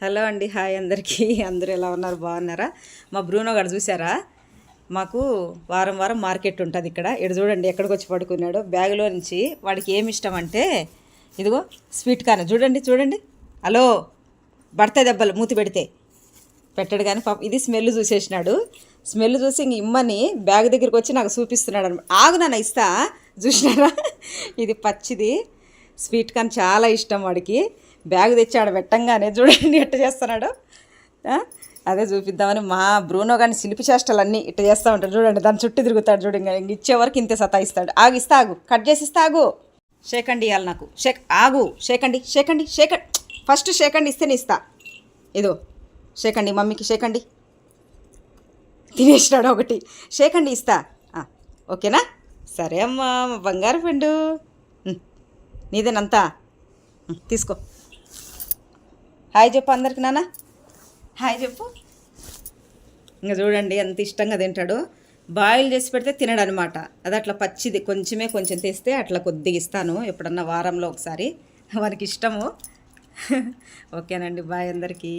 Hello అండి, hi అందరికీ. అందరూ ఎలా ఉన్నారు? బాగున్నారా? మా బ్రూనో గారు చూసారా? మాకు వారం వారం మార్కెట్ ఉంటుంది ఇక్కడ. ఇక్కడ చూడండి ఎక్కడికి వచ్చి పడుకున్నాడు. బ్యాగులో నుంచి వాడికి ఏమి ఇష్టం అంటే ఇదిగో స్వీట్ కార్న్. చూడండి చూడండి. హలో, పడతాయి దెబ్బలు మూతి పెడితే. పెట్టాడు కానీ పాప ఇది స్మెల్ చూసేసినాడు. స్మెల్ చూసి ఇంక ఇమ్మని బ్యాగ్ దగ్గరికి వచ్చి నాకు చూపిస్తున్నాడు అనమాట. ఆగు నాన్న ఇస్తా. చూసినారా? ఇది పచ్చిది స్వీట్ కార్న్, చాలా ఇష్టం వాడికి. బ్యాగ్ తెచ్చి ఆడ పెట్టంగానే చూడండి ఎట్ట చేస్తున్నాడు. అదే చూపిద్దామని మా బ్రూనో కానీ శిల్పి చేష్టలన్నీ ఇట్ట చేస్తూ ఉంటాడు. చూడండి దాని చుట్టూ తిరుగుతాడు. చూడండి ఇంక ఇచ్చే వరకు ఇంతే సతాయిస్తాడు. ఆగు ఇస్తా, ఆగు కట్ చేసి ఇస్తా, ఆగు. షేకండి ఇవ్వాలి నాకు. ఆగు, షేకండి షేకండి షేకండి. ఫస్ట్ షేకండి ఇస్తేనే ఇస్తా. ఇదో షేకండి, మమ్మీకి షేకండి. తినేసినాడు ఒకటి. షేకండి ఇస్తా. ఓకేనా? సరే అమ్మా, మా బంగారు ఫ్రెండు. నీదేనంతా తీసుకో. హాయ్ చెప్పు అందరికి. నాన్న హాయ్ చెప్పు. ఇంకా చూడండి ఎంత ఇష్టంగా తింటాడు. బాయిల్ చేసి పెడితే తినడు అనమాట. అది అట్లా పచ్చిది కొంచెం తెస్తే అట్లా కొద్దిగా ఇస్తాను ఎప్పుడన్నా వారంలో ఒకసారి. వానికి ఇష్టము. ఓకేనండి, బాయ్ అందరికీ.